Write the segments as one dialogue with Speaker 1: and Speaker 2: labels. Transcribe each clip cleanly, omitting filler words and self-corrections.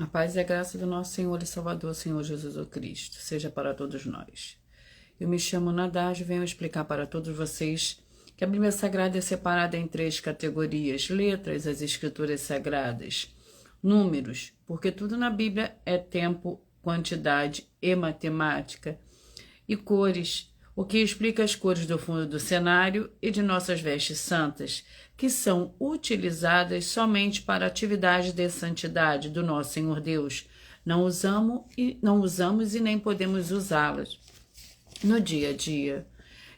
Speaker 1: A paz e a graça do nosso Senhor e Salvador, Senhor Jesus o Cristo, seja para todos nós. Eu me chamo Nadage e venho explicar para todos vocês que a Bíblia Sagrada é separada em 3 categorias: letras, as Escrituras Sagradas, números, porque tudo na Bíblia é tempo, quantidade e matemática, e cores, o que explica as cores do fundo do cenário e de nossas vestes santas, que são utilizadas somente para atividades de santidade do nosso Senhor Deus. Não usamos e nem podemos usá-las no dia a dia.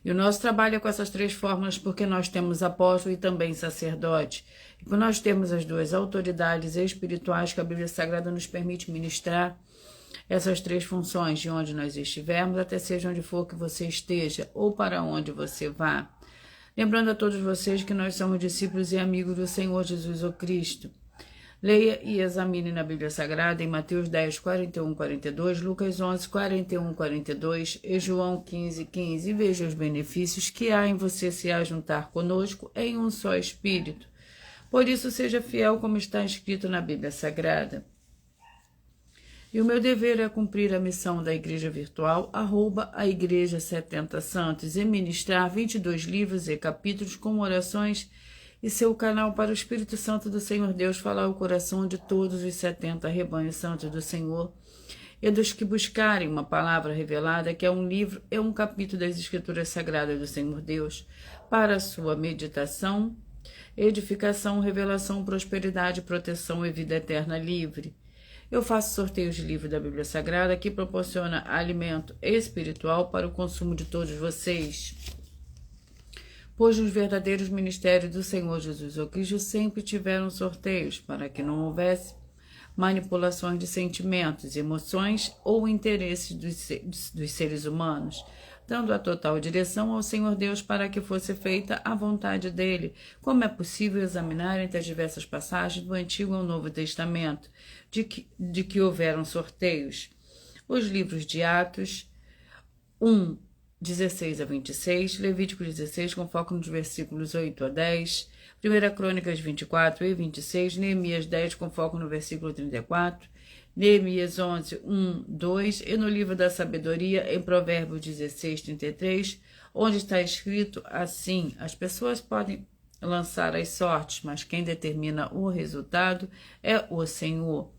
Speaker 1: E o nosso trabalho é com essas 3 fórmulas porque nós temos apóstolo e também sacerdote. E por nós temos as 2 autoridades espirituais que a Bíblia Sagrada nos permite ministrar essas 3 funções de onde nós estivermos, até seja onde for que você esteja ou para onde você vá. Lembrando a todos vocês que nós somos discípulos e amigos do Senhor Jesus o Cristo. Leia e examine na Bíblia Sagrada em Mateus 10, 41, 42, Lucas 11, 41, 42 e João 15, 15 e veja os benefícios que há em você se ajuntar conosco em um só Espírito. Por isso, seja fiel como está escrito na Bíblia Sagrada. E o meu dever é cumprir a missão da Igreja Virtual, @a Igreja 70 Santos, e ministrar 22 livros e capítulos com orações e seu canal para o Espírito Santo do Senhor Deus falar ao coração de todos os 70 rebanhos santos do Senhor e dos que buscarem uma palavra revelada, que é um livro e um capítulo das Escrituras Sagradas do Senhor Deus, para a sua meditação, edificação, revelação, prosperidade, proteção e vida eterna livre. Eu faço sorteios de livros da Bíblia Sagrada que proporciona alimento espiritual para o consumo de todos vocês. Pois os verdadeiros ministérios do Senhor Jesus o Cristo sempre tiveram sorteios para que não houvesse manipulações de sentimentos, emoções ou interesses dos seres humanos, dando a total direção ao Senhor Deus para que fosse feita a vontade dele, como é possível examinar entre as diversas passagens do Antigo ao Novo Testamento, de que houveram sorteios. Os livros de Atos 1, 16 a 26, Levítico 16, com foco nos versículos 8 a 10, 1 Crônicas 24 e 26, Neemias 10, com foco no versículo 34, Neemias 11, 1, 2, e no livro da sabedoria, em Provérbios 16, 33, onde está escrito assim: as pessoas podem lançar as sortes, mas quem determina o resultado é o Senhor.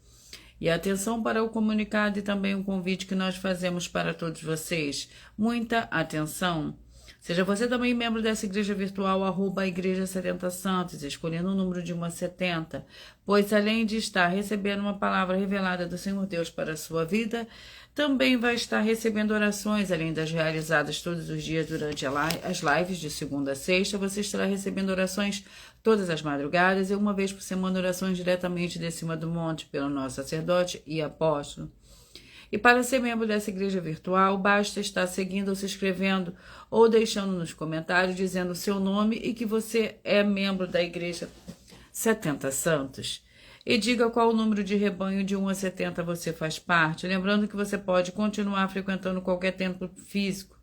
Speaker 1: E atenção para o comunicado e também o convite que nós fazemos para todos vocês. Muita atenção! Seja você também membro dessa igreja virtual, @a Igreja 70 Santos, escolhendo o número de 1 a 70, pois além de estar recebendo uma palavra revelada do Senhor Deus para a sua vida, também vai estar recebendo orações, além das realizadas todos os dias durante as lives de segunda a sexta. Você estará recebendo orações todas as madrugadas e uma vez por semana orações diretamente de cima do monte pelo nosso sacerdote e apóstolo. E para ser membro dessa igreja virtual, basta estar seguindo ou se inscrevendo ou deixando nos comentários dizendo o seu nome e que você é membro da Igreja 70 Santos. E diga qual o número de rebanho de 1 a 70 você faz parte. Lembrando que você pode continuar frequentando qualquer templo físico,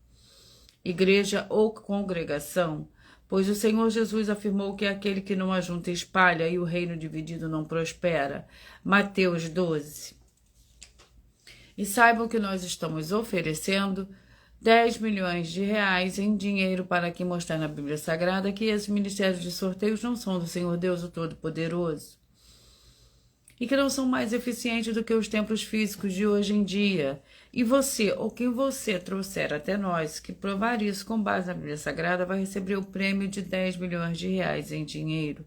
Speaker 1: igreja ou congregação, pois o Senhor Jesus afirmou que aquele que não ajunta espalha e o reino dividido não prospera. Mateus 12. E saibam que nós estamos oferecendo 10 milhões de reais em dinheiro para aqui mostrar na Bíblia Sagrada que esses ministérios de sorteios não são do Senhor Deus o Todo-Poderoso e que não são mais eficientes do que os templos físicos de hoje em dia. E você, ou quem você trouxer até nós, que provar isso com base na Bíblia Sagrada, vai receber o prêmio de 10 milhões de reais em dinheiro.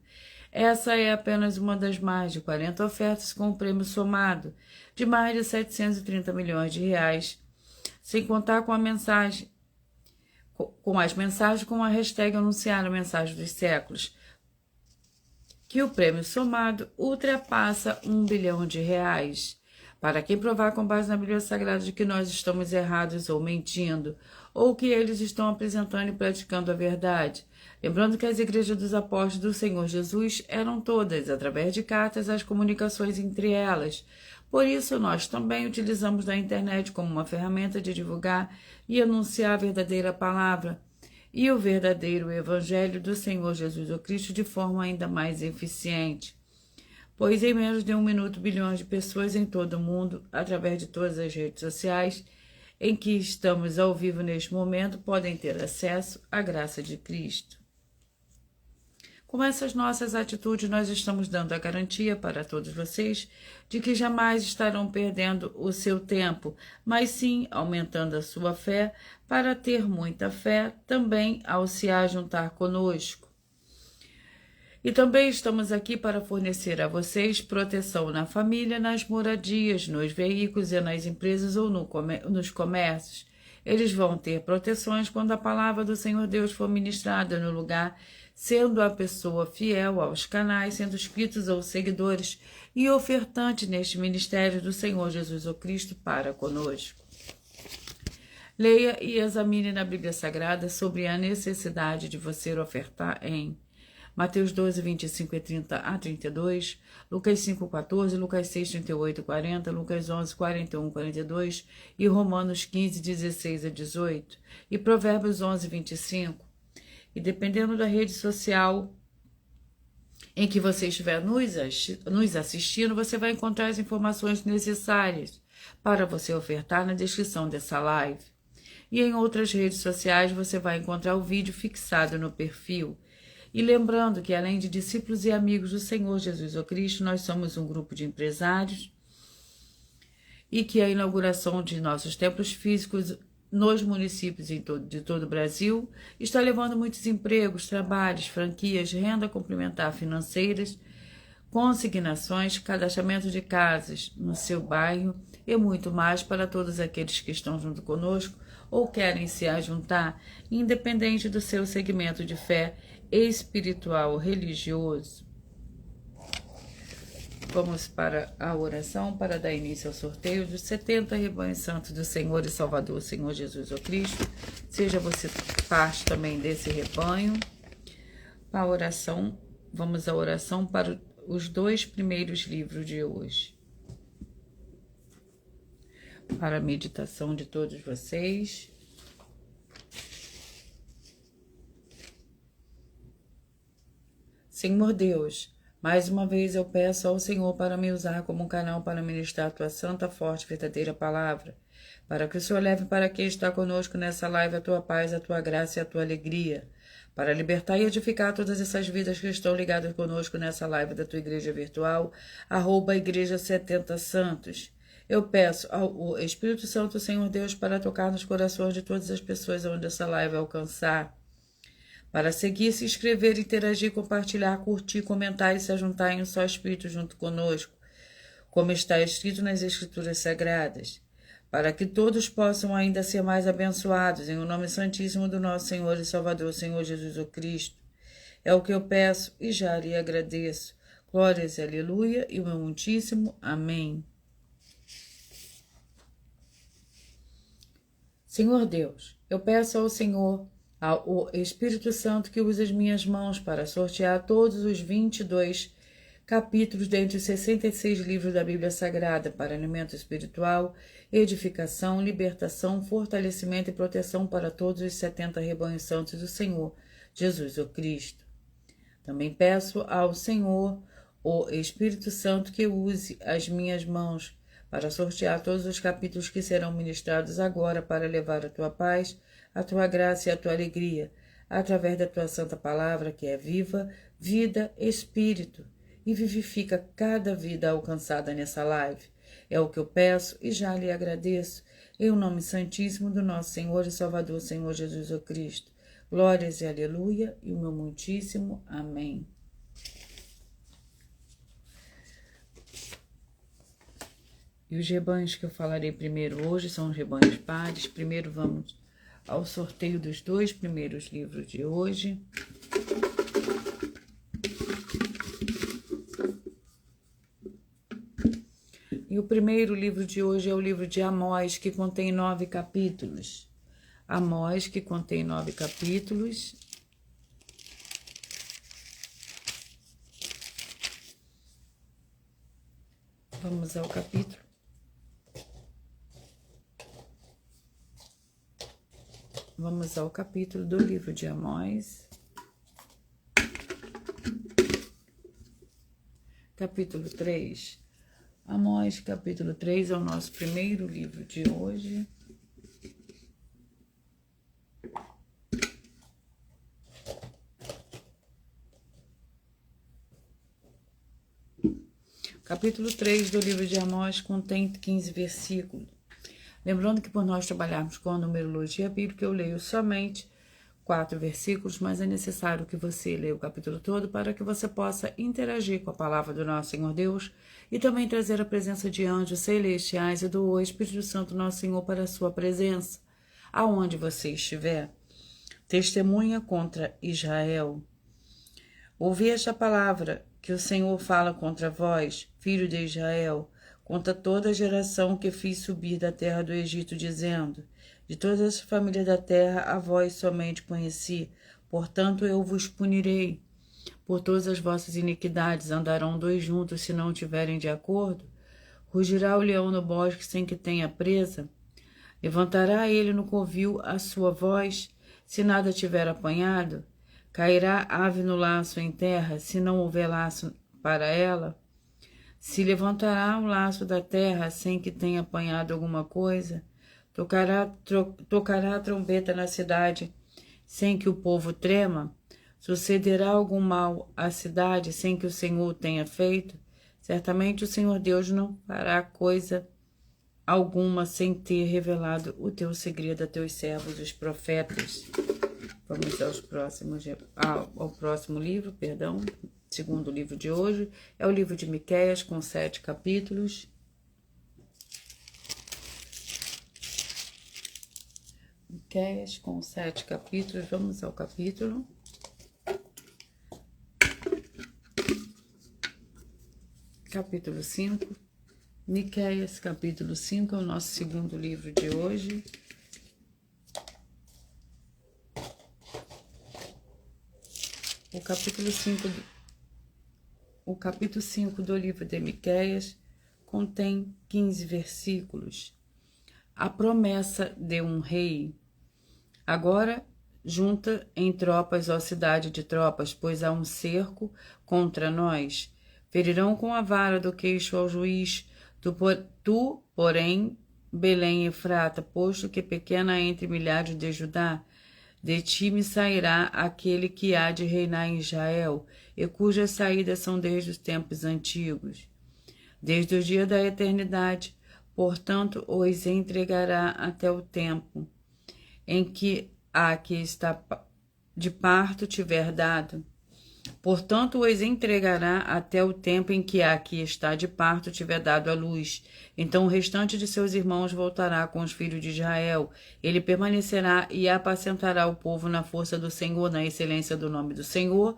Speaker 1: Essa é apenas uma das mais de 40 ofertas com o prêmio somado de mais de 730 milhões de reais, sem contar com a mensagem, com as mensagens com a hashtag anunciar a mensagem dos séculos, que o prêmio somado ultrapassa 1 bilhão de reais. Para quem provar com base na Bíblia Sagrada de que nós estamos errados ou mentindo, ou que eles estão apresentando e praticando a verdade. Lembrando que as igrejas dos apóstolos do Senhor Jesus eram todas, através de cartas, as comunicações entre elas. Por isso, nós também utilizamos da internet como uma ferramenta de divulgar e anunciar a verdadeira palavra e o verdadeiro evangelho do Senhor Jesus Cristo de forma ainda mais eficiente. pois em menos de 1 minuto bilhões de pessoas em todo o mundo, através de todas as redes sociais em que estamos ao vivo neste momento, podem ter acesso à graça de Cristo. Com essas nossas atitudes, nós estamos dando a garantia para todos vocês de que jamais estarão perdendo o seu tempo, mas sim aumentando a sua fé para ter muita fé também ao se ajuntar conosco. E também estamos aqui para fornecer a vocês proteção na família, nas moradias, nos veículos e nas empresas ou nos comércios. Eles vão ter proteções quando a palavra do Senhor Deus for ministrada no lugar, sendo a pessoa fiel aos canais, sendo inscritos ou seguidores e ofertantes neste ministério do Senhor Jesus o Cristo para conosco. Leia e examine na Bíblia Sagrada sobre a necessidade de você ofertar em Mateus 12, 25 e 30 a 32, Lucas 5, 14, Lucas 6, 38 e 40, Lucas 11, 41 e 42 e Romanos 15, 16 a 18 e Provérbios 11, 25. E dependendo da rede social em que você estiver nos assistindo, você vai encontrar as informações necessárias para você ofertar na descrição dessa live. E em outras redes sociais você vai encontrar o vídeo fixado no perfil. E lembrando que, além de discípulos e amigos do Senhor Jesus o Cristo, nós somos um grupo de empresários e que a inauguração de nossos templos físicos nos municípios de todo o Brasil está levando muitos empregos, trabalhos, franquias, renda complementar financeiras, consignações, cadastramento de casas no seu bairro e muito mais para todos aqueles que estão junto conosco ou querem se ajuntar, independente do seu segmento de fé espiritual, religioso. Vamos para a oração para dar início ao sorteio dos 70 rebanhos santos do Senhor e Salvador, Senhor Jesus o Cristo. Seja você parte também desse rebanho. A oração, vamos à oração para os 2 primeiros livros de hoje. Para a meditação de todos vocês. Senhor Deus, mais uma vez eu peço ao Senhor para me usar como um canal para ministrar a tua santa, forte, verdadeira palavra, para que o Senhor leve para quem está conosco nessa live a tua paz, a tua graça e a tua alegria, para libertar e edificar todas essas vidas que estão ligadas conosco nessa live da tua igreja virtual, @igreja 70 Santos. Eu peço ao Espírito Santo, Senhor Deus, para tocar nos corações de todas as pessoas onde essa live alcançar, para seguir, se inscrever, interagir, compartilhar, curtir, comentar e se ajuntar em um só Espírito junto conosco, como está escrito nas Escrituras Sagradas, para que todos possam ainda ser mais abençoados, em o nome santíssimo do nosso Senhor e Salvador, Senhor Jesus o Cristo. É o que eu peço e já lhe agradeço. Glórias e aleluia, e o meu muitíssimo amém. Senhor Deus, eu peço ao Senhor, ao Espírito Santo, que use as minhas mãos para sortear todos os 22 capítulos dentre os 66 livros da Bíblia Sagrada para alimento espiritual, edificação, libertação, fortalecimento e proteção para todos os 70 rebanhos santos do Senhor Jesus o Cristo. Também peço ao Senhor, o Espírito Santo, que use as minhas mãos para sortear todos os capítulos que serão ministrados agora para levar a tua paz, a tua graça e a tua alegria, através da tua santa palavra, que é viva, vida, espírito, e vivifica cada vida alcançada nessa live. É o que eu peço e já lhe agradeço, em o nome santíssimo do nosso Senhor e Salvador, Senhor Jesus o Cristo. Glórias e aleluia, e o meu muitíssimo amém. E os rebanhos que eu falarei primeiro hoje são os rebanhos pares. Primeiro vamos ao sorteio dos 2 primeiros livros de hoje. E o primeiro livro de hoje é o livro de Amós, que contém 9 capítulos. Amós, que contém 9 capítulos. Vamos ao capítulo. Vamos ao capítulo do livro de Amós. capítulo 3. Amós, capítulo 3 é o nosso primeiro livro de hoje. Capítulo 3 do livro de Amós contém 15 versículos. Lembrando que por nós trabalharmos com a numerologia bíblica, eu leio somente 4 versículos, mas é necessário que você leia o capítulo todo para que você possa interagir com a palavra do nosso Senhor Deus e também trazer a presença de anjos celestiais e do Espírito Santo nosso Senhor para a sua presença, aonde você estiver. Testemunha contra Israel. Ouvi esta palavra que o Senhor fala contra vós, filho de Israel, contra toda a geração que fiz subir da terra do Egito, dizendo: de todas as famílias da terra a vós somente conheci, portanto eu vos punirei. Por todas as vossas iniquidades andarão dois juntos se não tiverem de acordo? Rugirá o leão no bosque sem que tenha presa? Levantará ele no covil a sua voz, se nada tiver apanhado? Cairá ave no laço em terra, se não houver laço para ela? Se levantará um laço da terra, sem que tenha apanhado alguma coisa? Tocará a trombeta na cidade, sem que o povo trema? Sucederá algum mal à cidade, sem que o Senhor tenha feito? Certamente o Senhor Deus não fará coisa alguma, sem ter revelado o teu segredo a teus servos, os profetas. Vamos ao próximo livro, segundo livro de hoje. É o livro de Miqueias, com 7 capítulos. Miqueias, com 7 capítulos. Vamos ao capítulo. Capítulo 5. Miqueias, capítulo 5, é o nosso segundo livro de hoje. O capítulo 5 do livro de Miqueias contém 15 versículos. A promessa de um rei. Agora junta em tropas, ó cidade de tropas, pois há um cerco contra nós. Ferirão com a vara do queixo ao juiz. Tu, porém, Belém Efrata, posto que pequena entre milhares de Judá, de ti me sairá aquele que há de reinar em Israel, e cujas saídas são desde os tempos antigos, desde o dia da eternidade. Portanto, os entregará até o tempo em que a que está de parto tiver dado. Portanto, os entregará até o tempo em que a que está de parto tiver dado à luz. Então o restante de seus irmãos voltará com os filhos de Israel. Ele permanecerá e apacentará o povo na força do Senhor, na excelência do nome do Senhor,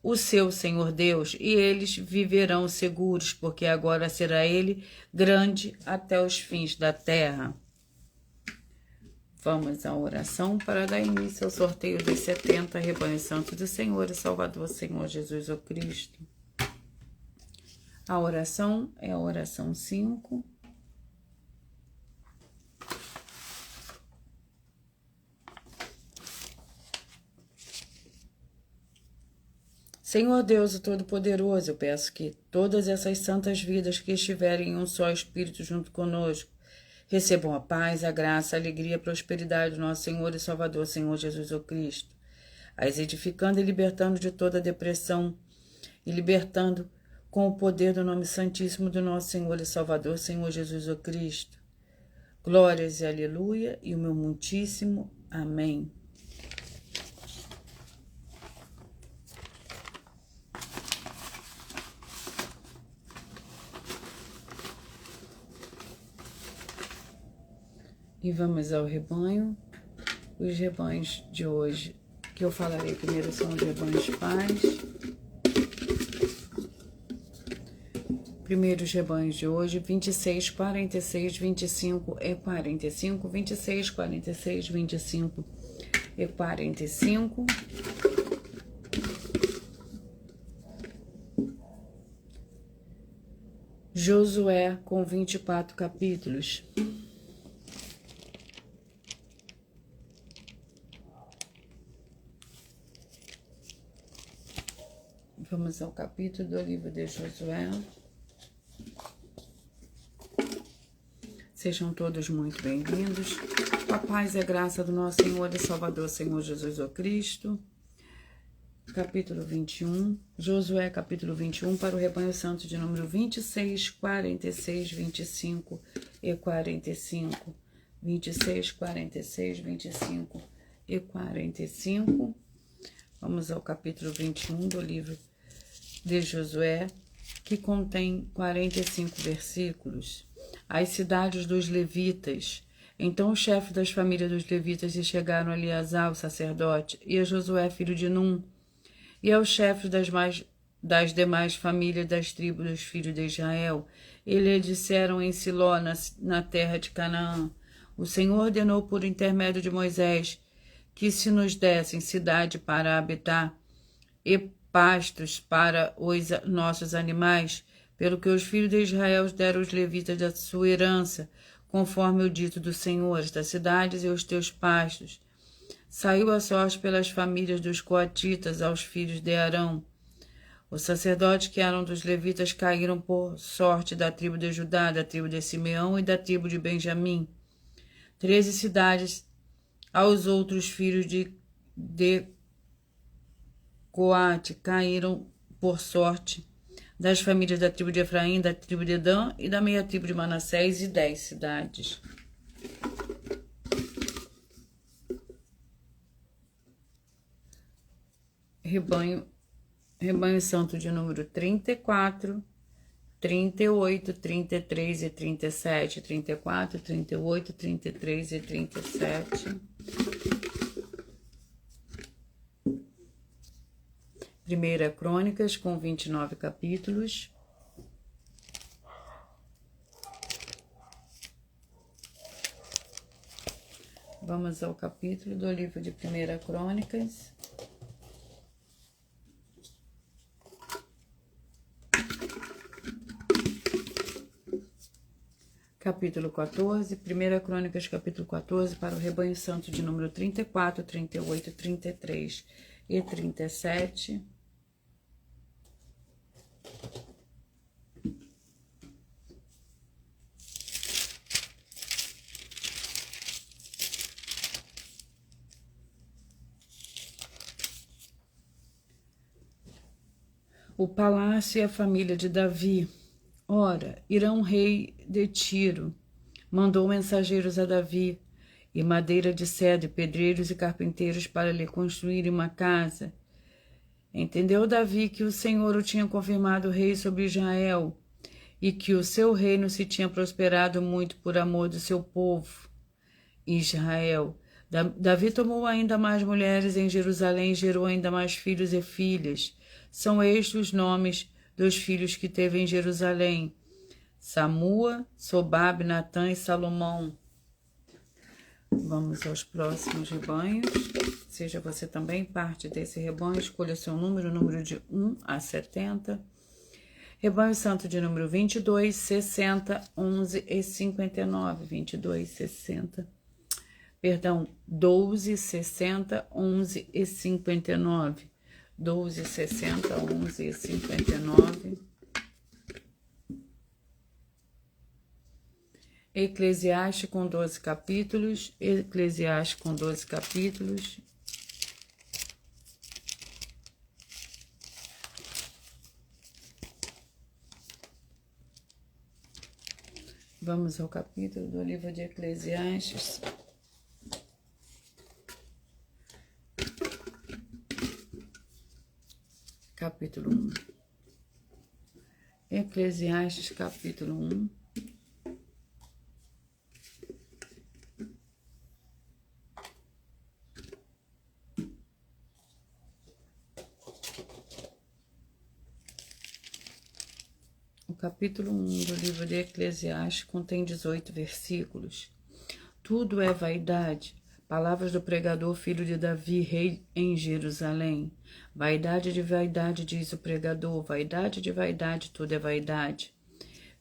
Speaker 1: o seu Senhor Deus, e eles viverão seguros, porque agora será ele grande até os fins da terra. Vamos à oração para dar início ao sorteio dos 70 rebanhos santos do Senhor e Salvador, Senhor Jesus o Cristo. A oração é a oração 5. Senhor Deus, o Todo-Poderoso, eu peço que todas essas santas vidas que estiverem em um só Espírito junto conosco, recebam a paz, a graça, a alegria e a prosperidade do nosso Senhor e Salvador, Senhor Jesus o Cristo, as edificando e libertando de toda depressão e libertando com o poder do nome santíssimo do nosso Senhor e Salvador, Senhor Jesus o Cristo. Glórias e aleluia e o meu muitíssimo amém. E vamos ao rebanho. Os rebanhos de hoje, que eu falarei primeiro, são os rebanhos pais. Primeiros rebanhos de hoje, 26, 46, 25 e 45. 26, 46, 25 e 45. Josué, com 24 capítulos. Vamos ao capítulo do livro de Josué. Sejam todos muito bem-vindos. Com a paz e a graça do nosso Senhor e Salvador, Senhor Jesus o Cristo. Capítulo 21. Josué, capítulo 21, para o rebanho santo de número 26, 46, 25 e 45. 26, 46, 25 e 45. Vamos ao capítulo 21 do livro de Josué, que contém 45 versículos. As cidades dos levitas. Então os chefes das famílias dos levitas se chegaram a Eleazar, o sacerdote, e a Josué, filho de Num, e aos chefes das demais famílias das tribos dos filhos de Israel. E lhe disseram em Siló, na terra de Canaã: o Senhor ordenou por intermédio de Moisés que se nos dessem cidade para habitar e pastos para os nossos animais, pelo que os filhos de Israel deram os levitas da sua herança, conforme o dito do Senhor, estas cidades e os teus pastos. Saiu a sorte pelas famílias dos coatitas aos filhos de Arão. Os sacerdotes que eram dos levitas caíram por sorte da tribo de Judá, da tribo de Simeão e da tribo de Benjamim. 13 cidades aos outros filhos de Coate caíram por sorte das famílias da tribo de Efraim, da tribo de Dan e da meia tribo de Manassés, e 10 cidades. Rebanho santo de número 34, 38, 33 e 37, 34, 38, 33 e 37. Primeira Crônicas, com 29 capítulos. Vamos ao capítulo do livro de Primeira Crônicas. Capítulo 14, Primeira Crônicas, capítulo 14, para o rebanho santo de número 34, 38, 33 e 37. O palácio e a família de Davi. Ora, Irão, rei de Tiro, mandou mensageiros a Davi, e madeira de cedro, e pedreiros e carpinteiros para lhe construírem uma casa. Entendeu Davi que o Senhor o tinha confirmado rei sobre Israel, e que o seu reino se tinha prosperado muito por amor do seu povo, Israel. Davi tomou ainda mais mulheres em Jerusalém e gerou ainda mais filhos e filhas. São estes os nomes dos filhos que teve em Jerusalém: Samua, Sobabe, Natã e Salomão. Vamos aos próximos rebanhos. Seja você também parte desse rebanho, escolha seu número de 1 a 70. Rebanho santo de número 22, 60, 11 e 59. 22, 60. Perdão, 12, 60, 11 e 59. 12, 60, 11 e 59. Eclesiastes com 12 capítulos. Eclesiastes com 12 capítulos. Vamos ao capítulo do livro de Eclesiastes. Capítulo 1. Eclesiastes, capítulo 1. O capítulo 1 do livro de Eclesiastes contém 18 versículos. Tudo é vaidade. Palavras do pregador, filho de Davi, rei em Jerusalém. Vaidade de vaidade, diz o pregador, vaidade de vaidade, tudo é vaidade.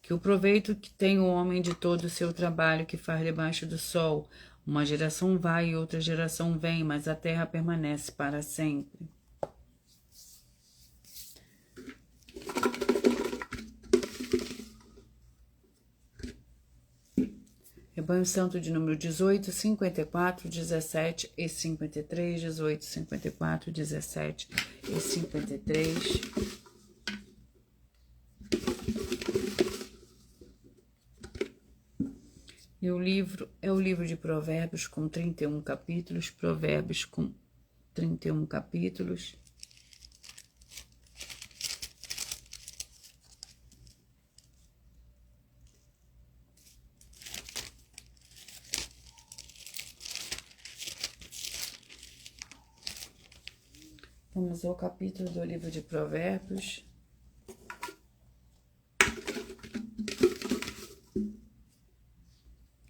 Speaker 1: Que o proveito que tem o homem de todo o seu trabalho que faz debaixo do sol. Uma geração vai e outra geração vem, mas a terra permanece para sempre. Rebanho Santo de número 18, 54, 17 e 53, 18, 54, 17 e 53. E o livro é o livro de Provérbios com 31 capítulos, Provérbios com 31 capítulos. Vamos ao capítulo do livro de Provérbios.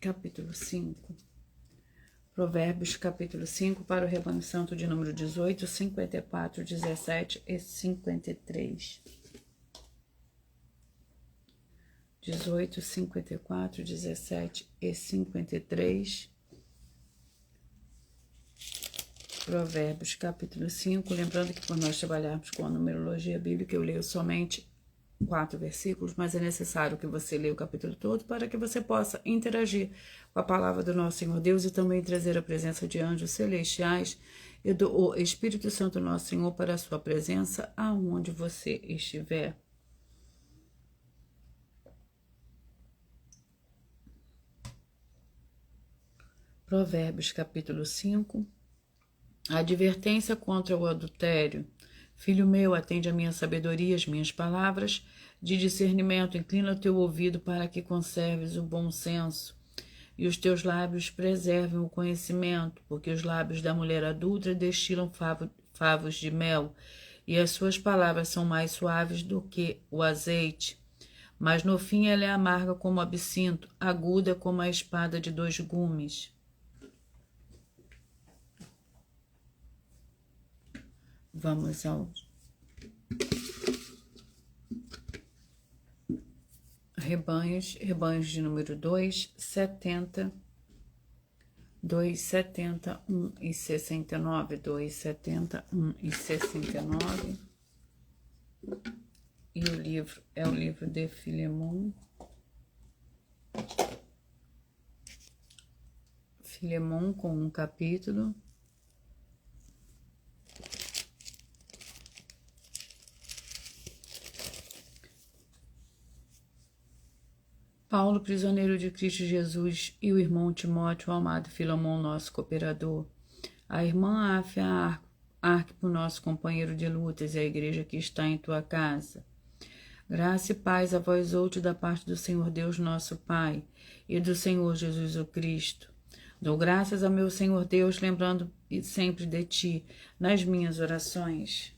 Speaker 1: Capítulo 5. Provérbios, capítulo 5, para o Rebanho Santo de número 18, 54, 17 e 53. 18, 54, 17 e 53. Provérbios, capítulo 5. Lembrando que por nós trabalharmos com a numerologia bíblica, eu leio somente 4 versículos, mas é necessário que você leia o capítulo todo para que você possa interagir com a palavra do nosso Senhor Deus e também trazer a presença de anjos celestiais e do Espírito Santo nosso Senhor para a sua presença aonde você estiver. Provérbios, capítulo 5. A advertência contra o adultério. Filho meu, atende a minha sabedoria, as minhas palavras de discernimento. Inclina o teu ouvido para que conserves o bom senso e os teus lábios preservem o conhecimento, porque os lábios da mulher adúltera destilam favos de mel e as suas palavras são mais suaves do que o azeite. Mas no fim ela é amarga como absinto, aguda como a espada de 2 gumes. Vamos ao rebanhos de número 2, 70, 2, 70, 1 e 69, 2, 70, 1 e 69. E o livro é o livro de Filemon. Filemon com um capítulo. Paulo, prisioneiro de Cristo Jesus, e o irmão Timóteo, o amado Filemon, nosso cooperador. A irmã Áfia, Arquipo, nosso companheiro de lutas, e a igreja que está em tua casa. Graça e paz a vós outros da parte do Senhor Deus nosso Pai e do Senhor Jesus o Cristo. Dou graças ao meu Senhor Deus, lembrando sempre de ti nas minhas orações.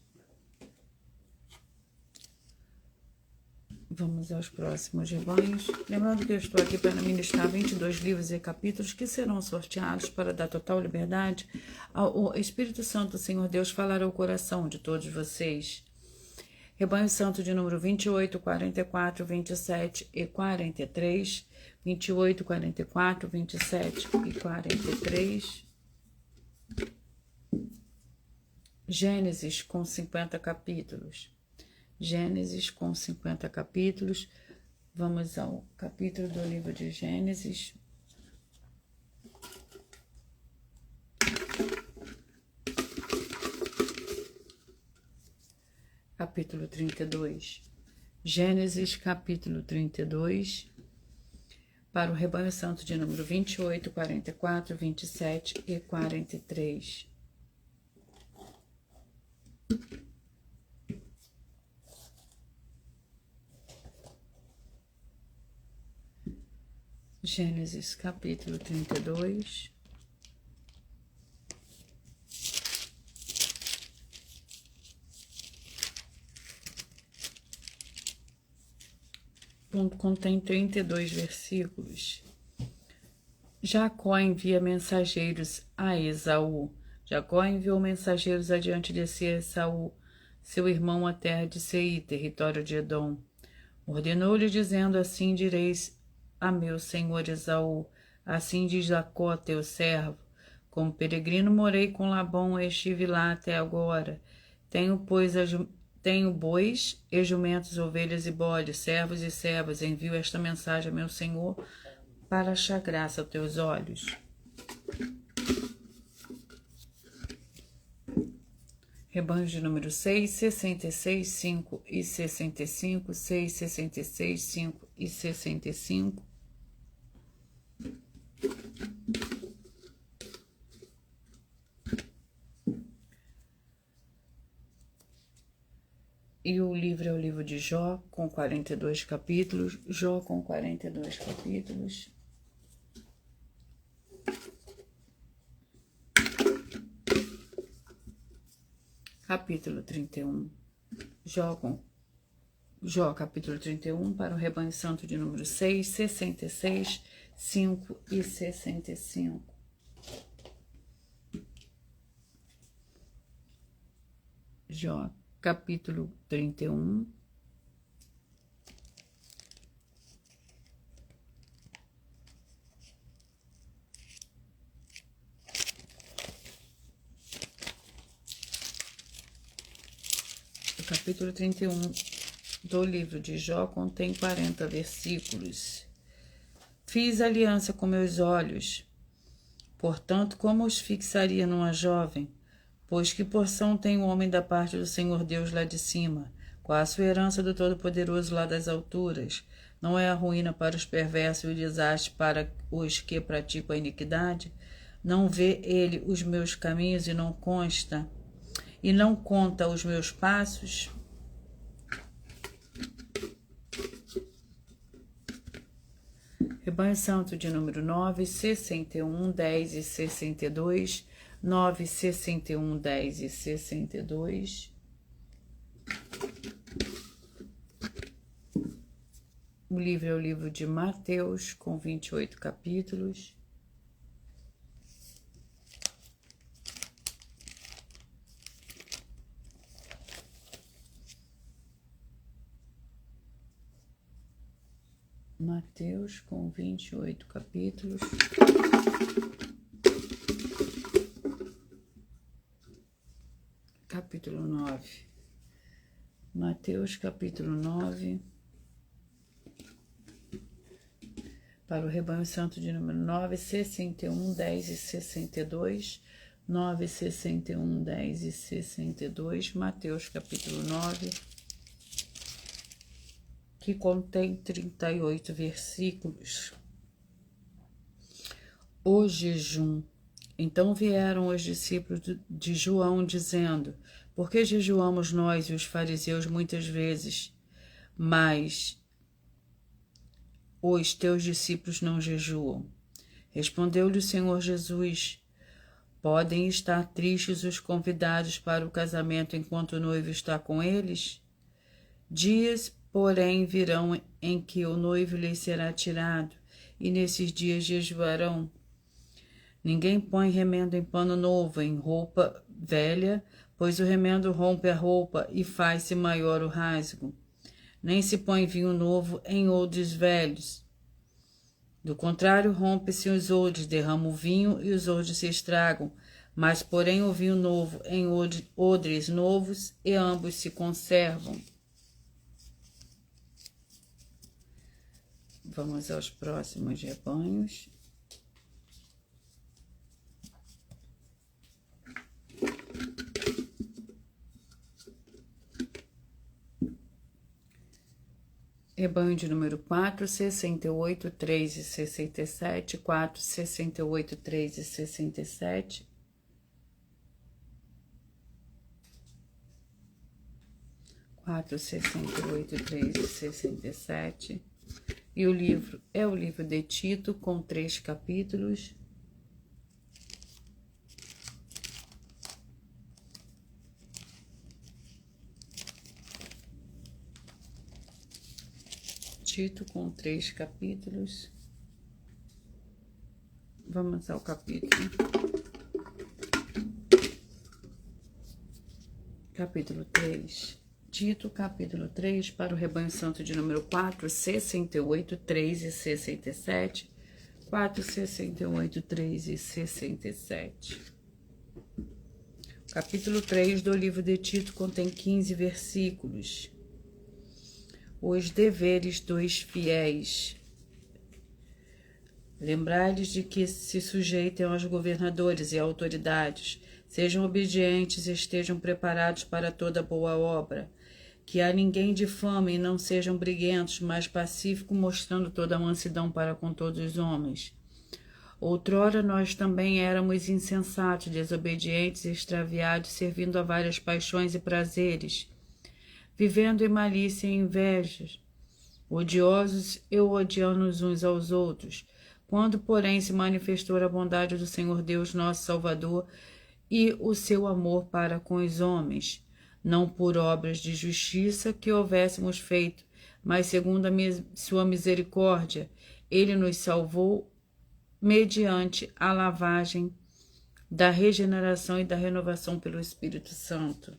Speaker 1: Vamos aos próximos rebanhos. Lembrando que eu estou aqui para ministrar 22 livros e capítulos que serão sorteados para dar total liberdade ao Espírito Santo do Senhor Deus falar ao coração de todos vocês. Rebanho Santo de número 28, 44, 27 e 43. 28, 44, 27 e 43. Gênesis com 50 capítulos. Gênesis com 50 capítulos. Vamos ao capítulo do livro de Gênesis. Capítulo 32. Gênesis, capítulo 32. Para o Rebanho Santo de número 28, 44, 27 e 43. Gênesis, capítulo 32. Contém 32 versículos. Jacó envia mensageiros a Esaú. Jacó enviou mensageiros adiante de si a Esaú, seu irmão, à terra de Seir, território de Edom. Ordenou-lhe, dizendo: assim direis a meu senhor Esaú, assim diz Jacó, teu servo: como peregrino morei com Labão e estive lá até agora. Tenho bois e jumentos, ovelhas e bodes, servos e servas. Envio esta mensagem a meu senhor para achar graça aos teus olhos. Rebanhos de número 6, 66, 5 e 65, 6, 66, 5 e 65. E o livro é o livro de Jó, com 42 capítulos. Jó com 42 capítulos. Capítulo 31. Jó, capítulo 31, para o rebanho santo de número 6, 66, 5 e 65. Jó, capítulo 31. O capítulo 31 do livro de Jó contém 40 versículos. Fiz aliança com meus olhos, portanto, como os fixaria numa jovem? Pois que porção tem o homem da parte do Senhor Deus lá de cima? Qual a sua herança do Todo-Poderoso lá das alturas? Não é a ruína para os perversos e o desastre para os que praticam a iniquidade? Não vê ele os meus caminhos e não conta os meus passos? Rebanho Santo de número 9, 61, 10 e 62. 9, 61, 10 e 62. O livro é o livro de Mateus, com 28 capítulos. Mateus, com 28 capítulos. Capítulo 9. Mateus, capítulo 9. Para o rebanho santo de número 9, 61, 10 e 62. 9, 61, 10 e 62. Mateus, capítulo 9. Que contém 38 versículos. O jejum. Então vieram os discípulos de João, dizendo: Por que jejuamos nós e os fariseus muitas vezes, mas os teus discípulos não jejuam? Respondeu-lhe o Senhor Jesus: Podem estar tristes os convidados para o casamento enquanto o noivo está com eles? Dias, porém, virão em que o noivo lhes será tirado, e nesses dias jejuarão. Ninguém põe remendo em pano novo, em roupa velha, pois o remendo rompe a roupa e faz-se maior o rasgo. Nem se põe vinho novo em odres velhos. Do contrário, rompe-se os odres, derrama o vinho e os odres se estragam. Mas, porém, o vinho novo em odres novos, e ambos se conservam. Vamos aos próximos rebanhos. Rebanho de número 4, 68, 3 e 67. 4, 68, 3 e 67. Quatro, 68, 3 e 67. E o livro é o livro de Tito, com 3 capítulos. Tito, com 3 capítulos. Vamos ao capítulo. Capítulo 3. Tito, capítulo 3, para o rebanho santo de número 4, 68, 3 e 67. 4, 68, 3 e 67. Capítulo 3 do livro de Tito contém 15 versículos. Os deveres dos fiéis. Lembrai-lhes de que se sujeitem aos governadores e autoridades, sejam obedientes e estejam preparados para toda boa obra. Que a ninguém difame e não sejam briguentos, mas pacíficos, mostrando toda a mansidão para com todos os homens. Outrora nós também éramos insensatos, desobedientes e extraviados, servindo a várias paixões e prazeres, vivendo em malícia e invejas, odiosos e odiando uns aos outros. Quando, porém, se manifestou a bondade do Senhor Deus, nosso Salvador, e o seu amor para com os homens, não por obras de justiça que houvéssemos feito, mas segundo a sua misericórdia, ele nos salvou mediante a lavagem da regeneração e da renovação pelo Espírito Santo.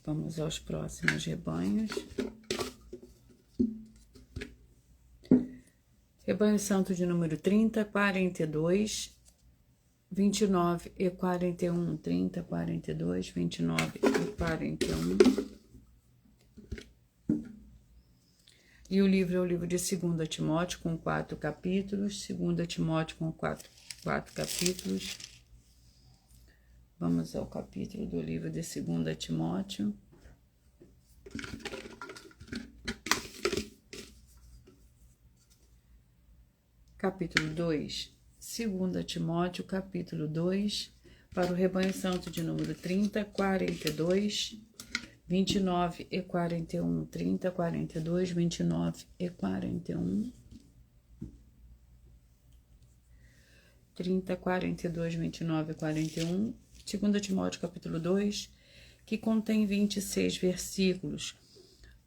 Speaker 1: Vamos aos próximos rebanhos. Rebanho Santo de número 30, 42, 29 e 41. 30, 42, 29 e 41. E o livro é o livro de 2 Timóteo, com 4 capítulos. 2 Timóteo com 4 capítulos. Vamos ao capítulo do livro de 2 Timóteo. Capítulo 2. 2 Timóteo, capítulo 2, para o rebanho santo de número 30, 42, 29 e 41. 30, 42, 29 e 41. 30, 42, 29 e 41. 2 Timóteo, capítulo 2, que contém 26 versículos.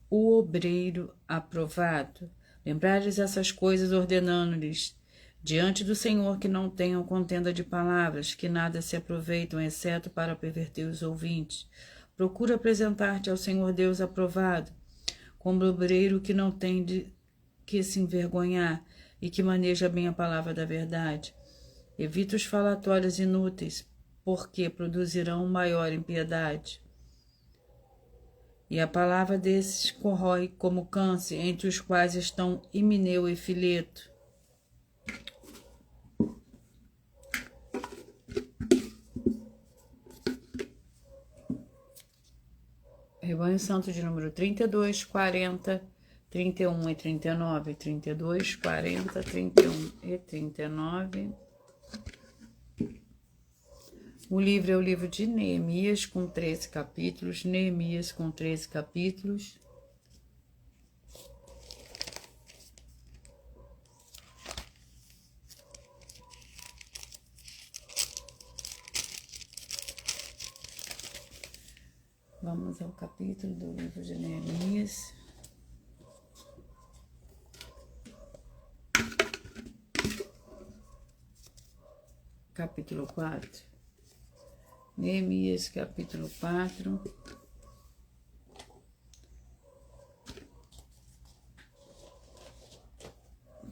Speaker 1: O obreiro aprovado. Lembrai-lhes essas coisas, ordenando-lhes diante do Senhor que não tenham contenda de palavras, que nada se aproveitam, exceto para perverter os ouvintes. Procura apresentar-te ao Senhor Deus aprovado, como obreiro que não tem de que se envergonhar e que maneja bem a palavra da verdade. Evita os falatórios inúteis, porque produzirão maior impiedade. E a palavra desses corrói como câncer, entre os quais estão Himeneu e Fileto. Rebanho Santo de número 32, 40, 31 e 39. 32, 40, 31 e 39. O livro é o livro de Neemias, com 13 capítulos. Neemias, com 13 capítulos. Vamos ao capítulo do livro de Neemias. Capítulo 4. Neemias, capítulo 4.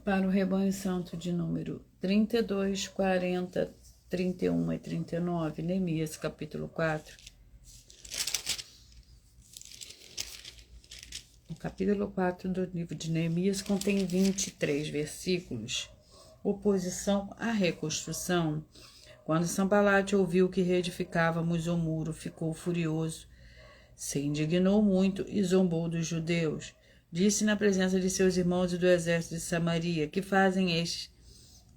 Speaker 1: Para o rebanho santo de número 32, 40, 31 e 39. Neemias, capítulo 4. O capítulo 4 do livro de Neemias contém 23 versículos. Oposição à reconstrução. Quando Sanbalate ouviu que reedificávamos o muro, ficou furioso, se indignou muito e zombou dos judeus. Disse na presença de seus irmãos e do exército de Samaria: que fazem estes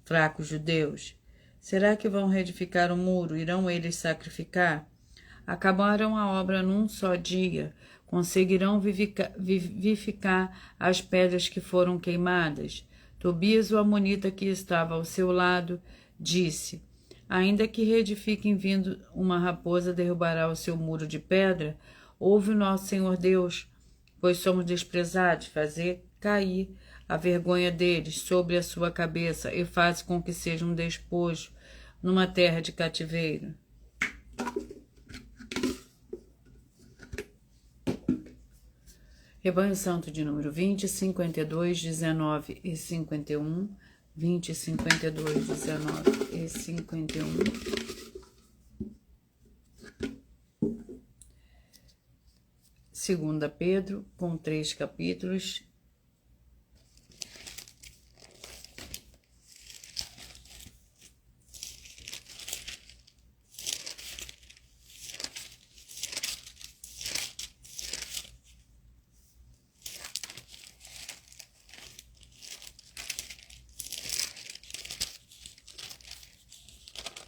Speaker 1: fracos judeus? Será que vão reedificar o muro? Irão eles sacrificar? Acabarão a obra num só dia? Conseguirão vivificar as pedras que foram queimadas? Tobias, o amonita que estava ao seu lado, disse: ainda que reedifiquem, vindo uma raposa derrubará o seu muro de pedra. Ouve o nosso Senhor Deus, pois somos desprezados. Fazer cair a vergonha deles sobre a sua cabeça e faz com que seja um despojo numa terra de cativeiro. Rebanho Santo de número 20, 52, 19 e 51. 20, 52, 19 e 51. 2 Pedro, com 3 capítulos.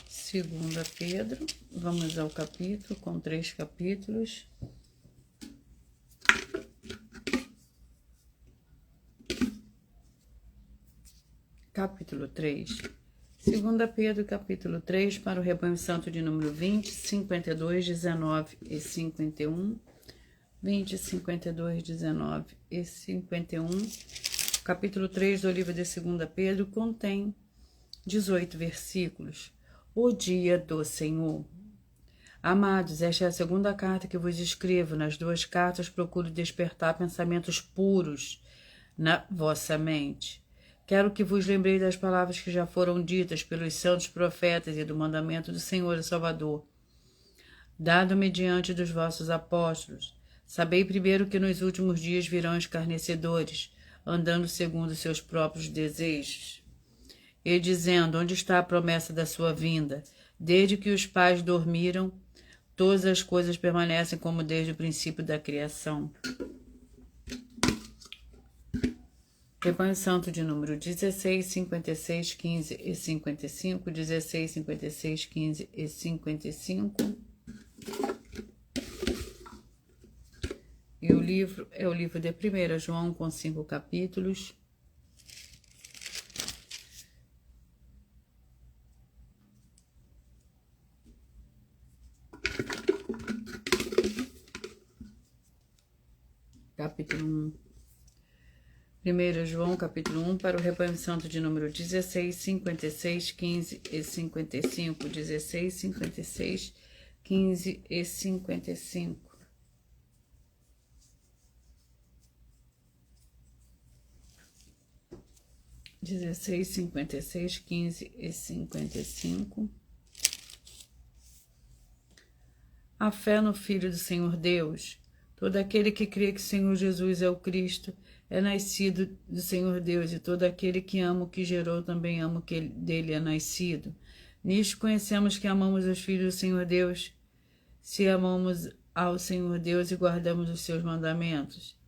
Speaker 1: Segunda Pedro, vamos ao capítulo, com 3 capítulos. Capítulo 3. 2 Pedro, capítulo 3, para o rebanho santo de número 20, 52, 19 e 51. 20, 52, 19 e 51. Capítulo 3 do livro de 2 Pedro contém 18 versículos. O dia do Senhor. Amados, esta é a segunda carta que vos escrevo. Nas 2 cartas procuro despertar pensamentos puros na vossa mente. Quero que vos lembrei das palavras que já foram ditas pelos santos profetas e do mandamento do Senhor e Salvador, dado mediante dos vossos apóstolos. Sabei primeiro que nos últimos dias virão escarnecedores, andando segundo seus próprios desejos, e dizendo: onde está a promessa da sua vinda? Desde que os pais dormiram, todas as coisas permanecem como desde o princípio da criação. Rebanho Santo de número 16, 56, 15 e 55, 16, 56, 15 e 55. E o livro é o livro de 1 João, com 5 capítulos. Capítulo 1. 1 João, capítulo 1, para o rebanho santo de número 16, 56, 15 e 55. 16, 56, 15 e 55. Dezesseis, 56, 15 e 55. A fé no Filho do Senhor Deus. Todo aquele que crê que o Senhor Jesus é o Cristo é nascido do Senhor Deus, e todo aquele que ama o que gerou também ama o que dele é nascido. Nisto conhecemos que amamos os filhos do Senhor Deus, se amamos ao Senhor Deus e guardamos os seus mandamentos.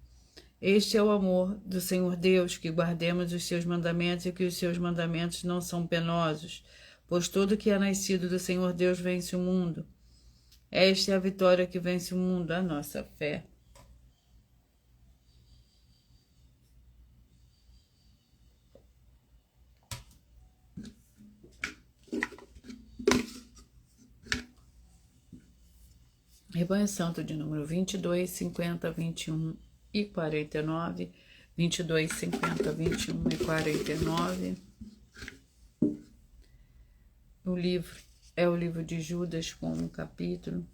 Speaker 1: Este é o amor do Senhor Deus, que guardemos os seus mandamentos, e que os seus mandamentos não são penosos, pois todo que é nascido do Senhor Deus vence o mundo. Esta é a vitória que vence o mundo, a nossa fé. Rebanho Santo de número 22, 50, 21 e 49. 22, 50, 21 e 49. O livro é o livro de Judas, com um capítulo.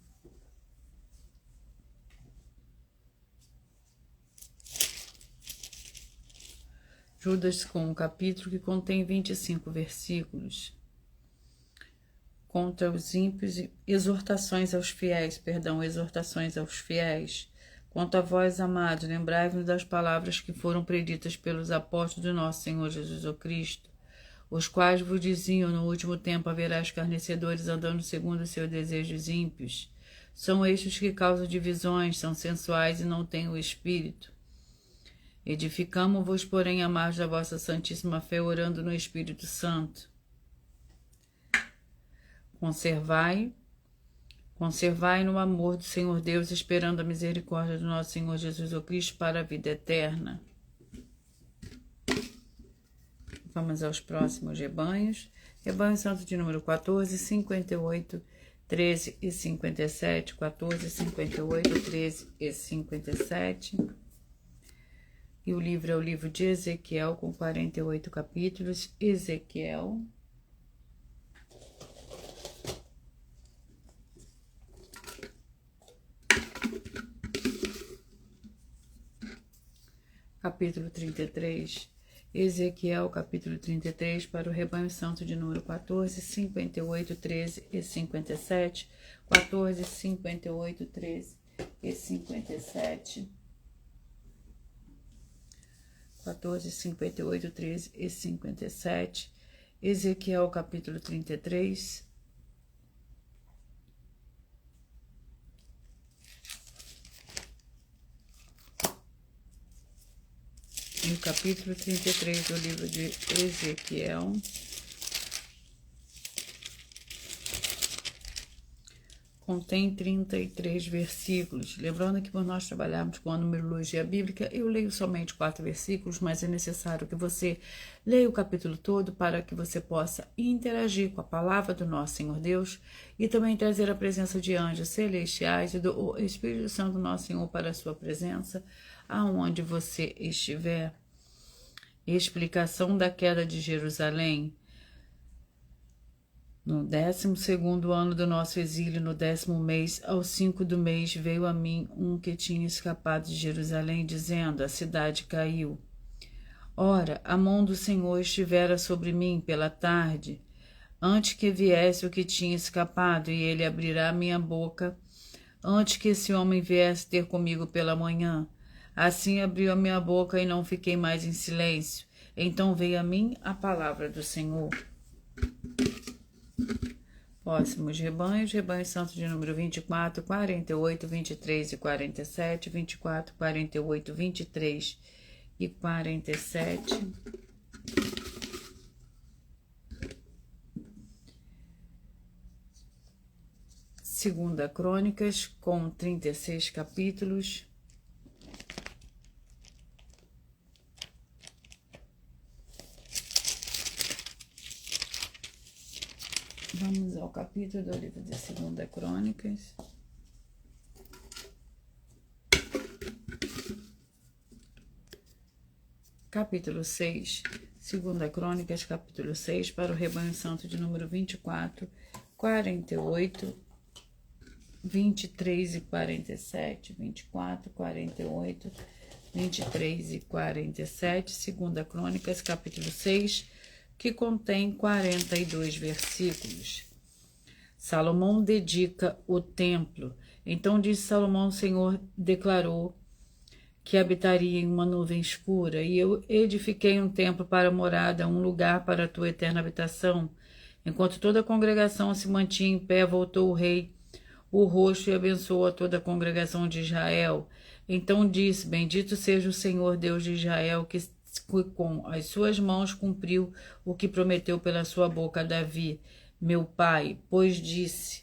Speaker 1: Judas, com um capítulo que contém 25 versículos. Contra os ímpios, exortações aos fiéis. Quanto a vós, amados, lembrai-vos das palavras que foram preditas pelos apóstolos do nosso Senhor Jesus o Cristo, os quais vos diziam: no último tempo haverá escarnecedores andando segundo os seus desejos ímpios. São estes que causam divisões, são sensuais e não têm o Espírito. Edificamo-vos, porém, à margem da vossa santíssima fé, orando no Espírito Santo. Conservai no amor do Senhor Deus, esperando a misericórdia do nosso Senhor Jesus o Cristo para a vida eterna. Vamos aos próximos rebanhos. Rebanho Santo de número 14, 58, 13 e 57. 14, 58, 13 e 57. E o livro é o livro de Ezequiel, com 48 capítulos. Ezequiel. Capítulo 33. Ezequiel, capítulo 33, para o rebanho santo de número 14, 58, 13 e 57. 14, 58, 13 e 57, 14, 58, 13 e 57, Ezequiel capítulo 33, e o capítulo 33 do livro de Ezequiel contém 33 versículos. Lembrando que por nós trabalharmos com a numerologia bíblica, eu leio somente 4 versículos, mas é necessário que você leia o capítulo todo para que você possa interagir com a palavra do nosso Senhor Deus e também trazer a presença de anjos celestiais e do Espírito Santo do nosso Senhor para a sua presença, aonde você estiver. Explicação da queda de Jerusalém. No 12º ano do nosso exílio, no 10º mês, ao 5 do mês, veio a mim um que tinha escapado de Jerusalém, dizendo: a cidade caiu. Ora, a mão do Senhor estivera sobre mim pela tarde, antes que viesse o que tinha escapado, e ele abrirá minha boca, antes que esse homem viesse ter comigo pela manhã. Assim abriu a minha boca e não fiquei mais em silêncio. Então veio a mim a palavra do Senhor. Próximos rebanhos, rebanho santo de número 24, 48, 23 e 47, 24, 48, 23 e 47. Segunda Crônicas, com 36 capítulos. Vamos ao capítulo do livro de Segunda Crônicas. Capítulo 6, Segunda Crônicas, capítulo 6, para o rebanho santo de número 24, 48, 23 e 47, 24, 48, 23 e 47, Segunda Crônicas, capítulo 6, que contém 42 versículos. Salomão dedica o templo. Então disse Salomão: o Senhor declarou que habitaria em uma nuvem escura, e eu edifiquei um templo para morada, um lugar para a tua eterna habitação. Enquanto toda a congregação se mantinha em pé, voltou o rei o rosto e abençoou a toda a congregação de Israel. Então disse: bendito seja o Senhor Deus de Israel, que com as suas mãos cumpriu o que prometeu pela sua boca a Davi, meu pai, pois disse.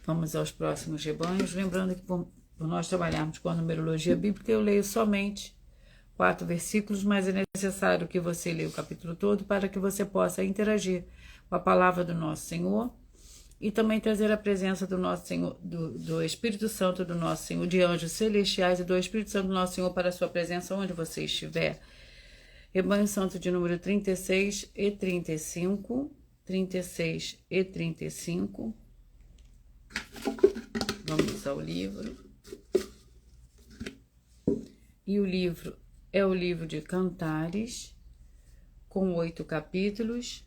Speaker 1: Vamos aos próximos rebanhos, lembrando que por nós trabalharmos com a numerologia bíblica, eu leio somente 4 versículos, mas é necessário que você leia o capítulo todo para que você possa interagir com a palavra do nosso Senhor e também trazer a presença do nosso Senhor, do Espírito Santo do nosso Senhor, de anjos celestiais e do Espírito Santo do nosso Senhor para a sua presença onde você estiver. Rebanho Santo de número 36 e 35, 36 e 35. Vamos ao livro. E o livro é o livro de Cantares, com 8 capítulos.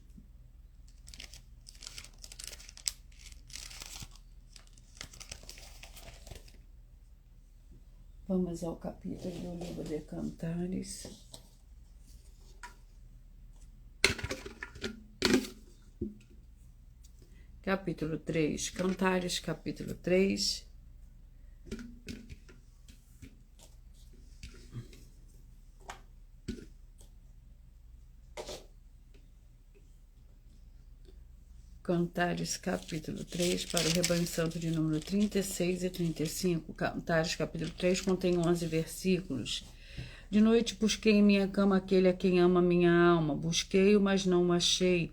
Speaker 1: Vamos ao capítulo do livro de Cantares. Capítulo 3, Cantares, capítulo 3. Cantares, capítulo 3, para o rebanho santo de número 36 e 35. Cantares, capítulo 3, contém 11 versículos. De noite busquei em minha cama aquele a quem ama minha alma. Busquei-o, mas não o achei.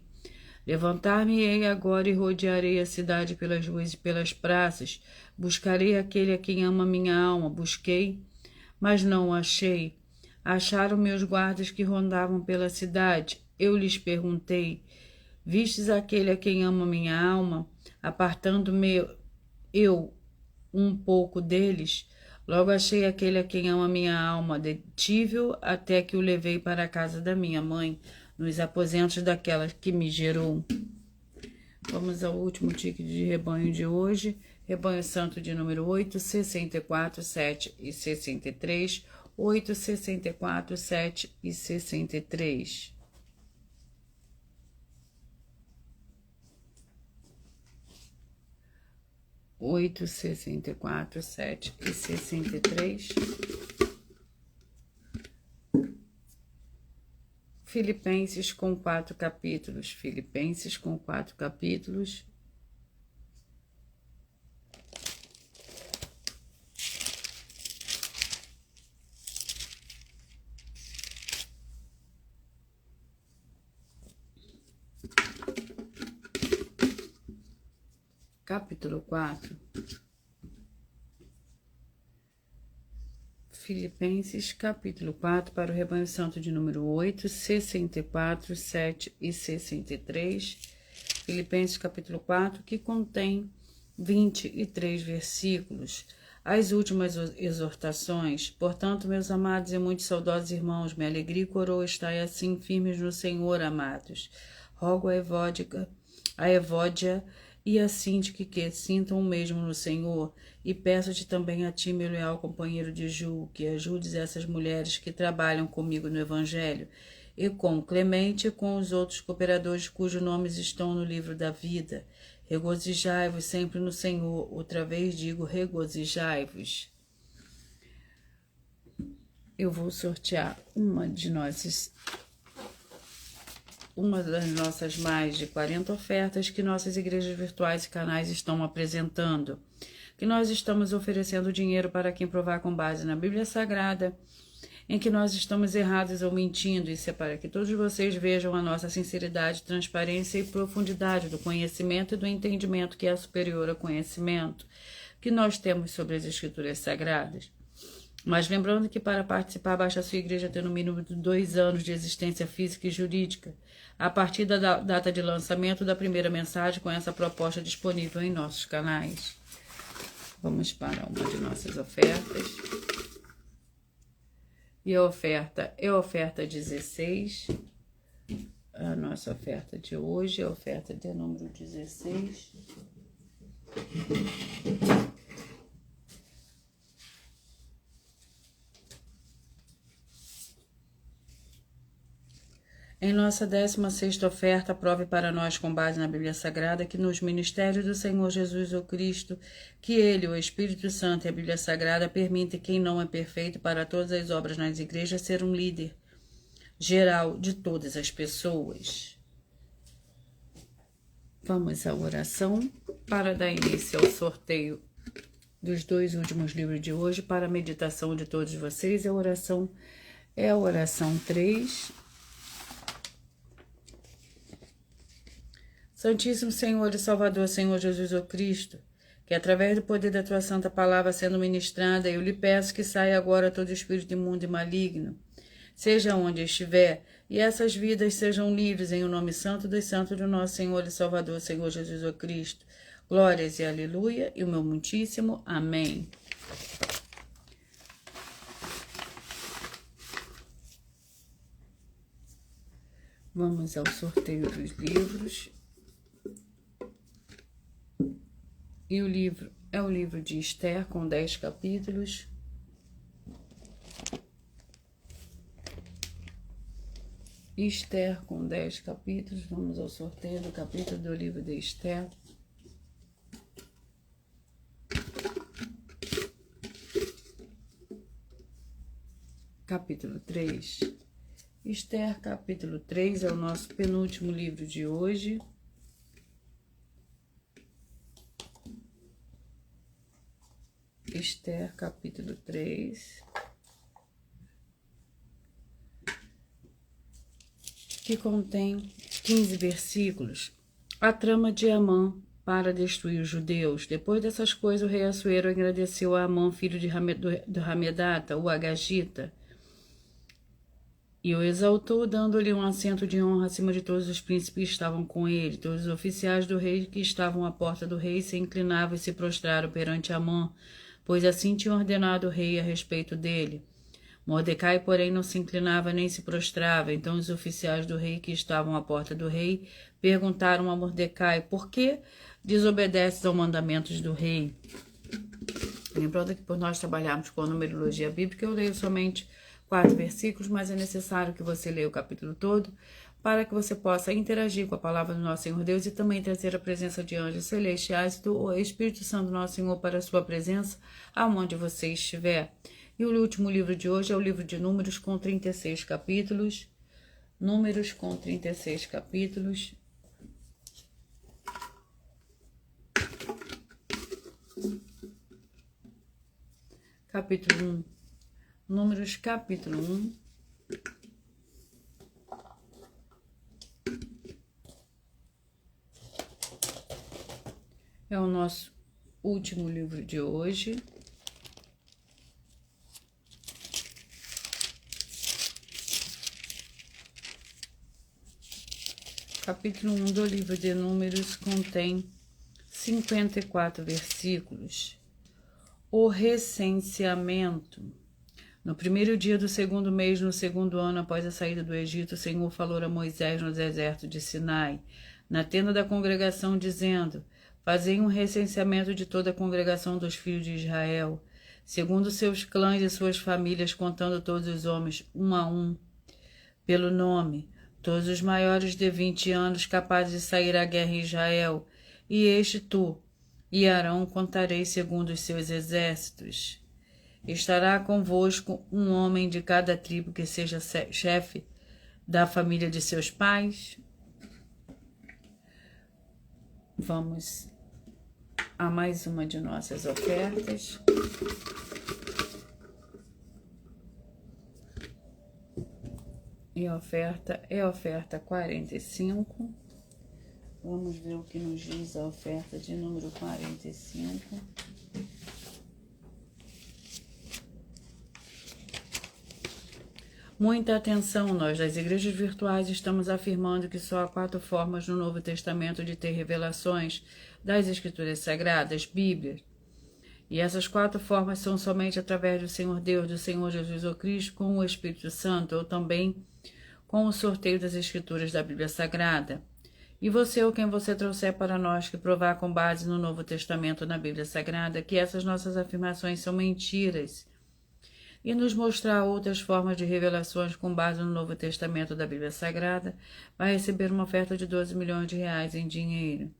Speaker 1: Levantar-me-ei agora e rodearei a cidade pelas ruas e pelas praças. Buscarei aquele a quem ama minha alma. Busquei, mas não o achei. Acharam meus guardas que rondavam pela cidade. Eu lhes perguntei: vistes aquele a quem ama minha alma? Apartando-me eu um pouco deles, logo achei aquele a quem ama minha alma. Detive-o até que o levei para a casa da minha mãe, nos aposentos daquela que me gerou. Vamos ao último tique de rebanho de hoje. Rebanho santo de número 8, 64, 7 e 63. 8, 64, 7 e 63. Oito, 64, 7 e 63. Filipenses com 4 capítulos. Filipenses com 4 capítulos. Capítulo 4. Filipenses, capítulo 4, para o rebanho santo de número 8, 64, 7 e 63. Filipenses, capítulo 4, que contém 23 versículos. As últimas exortações. Portanto, meus amados e muito saudosos irmãos, minha alegria e coroa estai assim firmes no Senhor, amados. Rogo a Evódia e a Síntique que sintam o mesmo no Senhor, e peço-te também a ti, meu leal companheiro de julgo, que ajudes essas mulheres que trabalham comigo no Evangelho, e com Clemente e com os outros cooperadores cujos nomes estão no livro da vida. Regozijai-vos sempre no Senhor, outra vez digo, regozijai-vos. Eu vou sortear uma das nossas mais de 40 ofertas que nossas igrejas virtuais e canais estão apresentando, que nós estamos oferecendo dinheiro para quem provar com base na Bíblia Sagrada, em que nós estamos errados ou mentindo, isso é para que todos vocês vejam a nossa sinceridade, transparência e profundidade do conhecimento e do entendimento que é superior ao conhecimento que nós temos sobre as Escrituras Sagradas. Mas lembrando que para participar basta a sua igreja ter no mínimo 2 anos de existência física e jurídica, a partir da data de lançamento da primeira mensagem com essa proposta disponível em nossos canais. Vamos para uma de nossas ofertas. E a oferta é a oferta 16. A nossa oferta de hoje é a oferta de número 16. Em nossa 16ª oferta, prove para nós, com base na Bíblia Sagrada, que nos ministérios do Senhor Jesus ou Cristo, que Ele, o Espírito Santo e a Bíblia Sagrada permitem quem não é perfeito para todas as obras nas igrejas ser um líder geral de todas as pessoas. Vamos à oração para dar início ao sorteio dos 2 últimos livros de hoje para a meditação de todos vocês. A oração é a oração 3. Santíssimo Senhor e Salvador, Senhor Jesus o Cristo, que através do poder da Tua Santa Palavra sendo ministrada, eu lhe peço que saia agora todo espírito imundo e maligno, seja onde estiver, e essas vidas sejam livres em o nome santo dos santos do nosso Senhor e Salvador, Senhor Jesus o Cristo. Glórias e aleluia, e o meu muitíssimo amém. Vamos ao sorteio dos livros. E o livro é o livro de Esther, com 10 capítulos. Esther, com 10 capítulos. Vamos ao sorteio do capítulo do livro de Esther. Capítulo 3. Esther, capítulo 3, é o nosso penúltimo livro de hoje. Esther, capítulo 3, que contém 15 versículos. A trama de Amã para destruir os judeus. Depois dessas coisas, o rei Assuero agradeceu a Amã, filho de Hamedata, o Agagita, e o exaltou, dando-lhe um assento de honra acima de todos os príncipes que estavam com ele. Todos os oficiais do rei que estavam à porta do rei se inclinavam e se prostraram perante Amã, pois assim tinha ordenado o rei a respeito dele. Mordecai, porém, não se inclinava nem se prostrava. Então os oficiais do rei que estavam à porta do rei perguntaram a Mordecai: por que desobedeces aos mandamentos do rei? Lembrando que por nós trabalharmos com a numerologia bíblica, eu leio somente 4 versículos, mas é necessário que você leia o capítulo todo para que você possa interagir com a palavra do nosso Senhor Deus e também trazer a presença de anjos celestiais e do Espírito Santo do nosso Senhor para a sua presença, aonde você estiver. E o último livro de hoje é o livro de Números com 36 capítulos. Números com 36 capítulos. Capítulo 1. Números, capítulo 1. É o nosso último livro de hoje. Capítulo 1 do livro de Números contém 54 versículos. O recenseamento. No primeiro dia do segundo mês, no segundo ano após a saída do Egito, o Senhor falou a Moisés no deserto de Sinai, na tenda da congregação, dizendo: fazei um recenseamento de toda a congregação dos filhos de Israel, segundo seus clãs e suas famílias, contando todos os homens, um a um, pelo nome, todos os maiores de 20 anos, capazes de sair à guerra em Israel, e tu e Arão contareis segundo os seus exércitos. Estará convosco um homem de cada tribo que seja chefe da família de seus pais. Vamos a mais uma de nossas ofertas. E a oferta é a oferta 45. Vamos ver o que nos diz a oferta de número 45. Muita atenção, nós das igrejas virtuais estamos afirmando que só há 4 formas no Novo Testamento de ter revelações das Escrituras Sagradas, Bíblia. E essas 4 formas são somente através do Senhor Deus, do Senhor Jesus ou Cristo, com o Espírito Santo, ou também com o sorteio das Escrituras da Bíblia Sagrada. E você ou quem você trouxer para nós que provar com base no Novo Testamento, na Bíblia Sagrada, que essas nossas afirmações são mentiras, e nos mostrar outras formas de revelações com base no Novo Testamento da Bíblia Sagrada, vai receber uma oferta de 12 milhões de reais em dinheiro.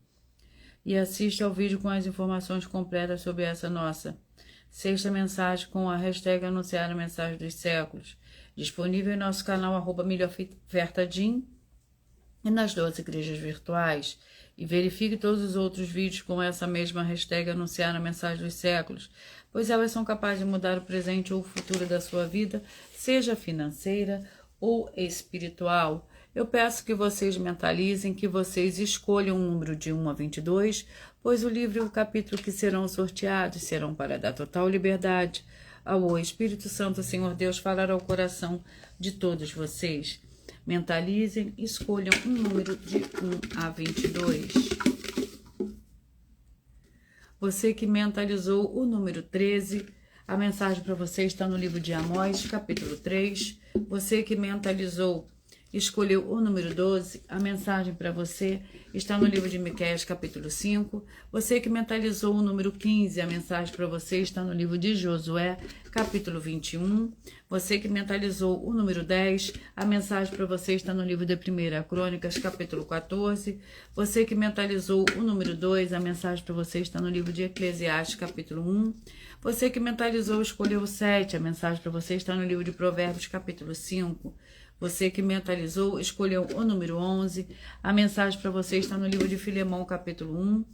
Speaker 1: E assista ao vídeo com as informações completas sobre essa nossa 6ª mensagem com a hashtag Anunciar a Mensagem dos Séculos, disponível em nosso canal @milhofertadim e nas 12 igrejas virtuais. E verifique todos os outros vídeos com essa mesma hashtag Anunciar a Mensagem dos Séculos, pois elas são capazes de mudar o presente ou o futuro da sua vida, seja financeira ou espiritual. Eu peço que vocês mentalizem, que vocês escolham um número de 1 a 22, pois o livro e o capítulo que serão sorteados serão para dar total liberdade ao Espírito Santo, Senhor Deus, falar ao coração de todos vocês. Mentalizem, escolham um número de 1 a 22. Você que mentalizou o número 13, a mensagem para você está no livro de Amós, capítulo 3. Você que mentalizou, escolheu o número 12, a mensagem para você está no livro de Miqueias, capítulo 5. Você que mentalizou o número 15, a mensagem para você está no livro de Josué, capítulo 21. Você que mentalizou o número 10, a mensagem para você está no livro de 1 Crônicas, capítulo 14. Você que mentalizou o número 2, a mensagem para você está no livro de Eclesiastes, capítulo 1. Você que mentalizou, escolheu o 7, a mensagem para você está no livro de Provérbios, capítulo 5. Você que mentalizou, escolheu o número 11, a mensagem para você está no livro de Filemão, capítulo 1.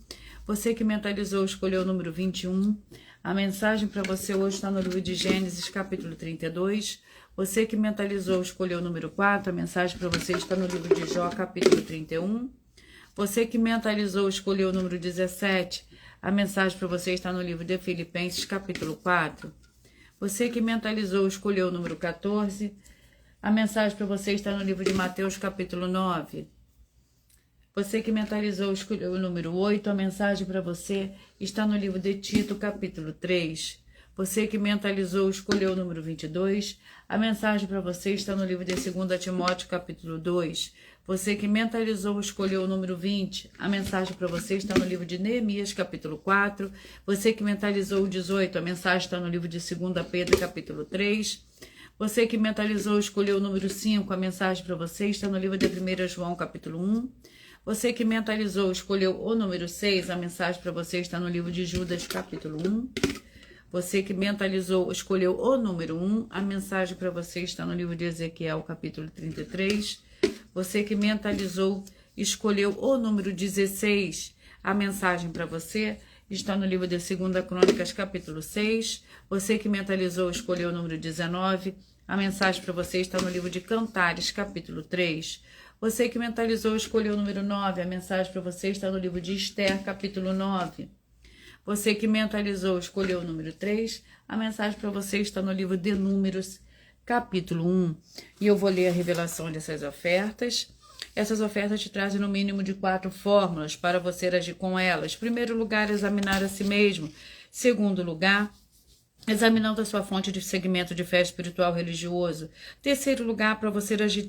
Speaker 1: Você que mentalizou, escolheu o número 21, a mensagem para você hoje está no livro de Gênesis, capítulo 32. Você que mentalizou, escolheu o número 4, a mensagem para você está no livro de Jó, capítulo 31. Você que mentalizou, escolheu o número 17, a mensagem para você está no livro de Filipenses, capítulo 4. Você que mentalizou, escolheu o número 14, a mensagem para você está no livro de Mateus, capítulo 9. Você que mentalizou, escolheu o número 8, a mensagem para você está no livro de Tito, capítulo 3. Você que mentalizou, escolheu o número 22. A mensagem para você está no livro de 2 Timóteo, capítulo 2. Você que mentalizou, escolheu o número 20. A mensagem para você está no livro de Neemias, capítulo 4. Você que mentalizou o 18. A mensagem está no livro de 2 Pedro, capítulo 3. Você que mentalizou, escolheu o número 5. A mensagem para você está no livro de 1 João, capítulo 1. Você que mentalizou, escolheu o número 6. A mensagem para você está no livro de Judas, capítulo 1. Você que mentalizou, escolheu o número 1, a mensagem para você está no livro de Ezequiel, capítulo 33. Você que mentalizou, escolheu o número 16, a mensagem para você está no livro de 2 Crônicas, capítulo 6. Você que mentalizou, escolheu o número 19, a mensagem para você está no livro de Cantares, capítulo 3. Você que mentalizou, escolheu o número 9, a mensagem para você está no livro de Esther, capítulo 9. Você que mentalizou, escolheu o número 3, a mensagem para você está no livro de Números, capítulo 1. E eu vou ler a revelação dessas ofertas. Essas ofertas te trazem no mínimo de 4 fórmulas para você agir com elas. Primeiro lugar, examinar a si mesmo. Segundo lugar, examinando a sua fonte de segmento de fé espiritual religioso. Terceiro lugar, para você agir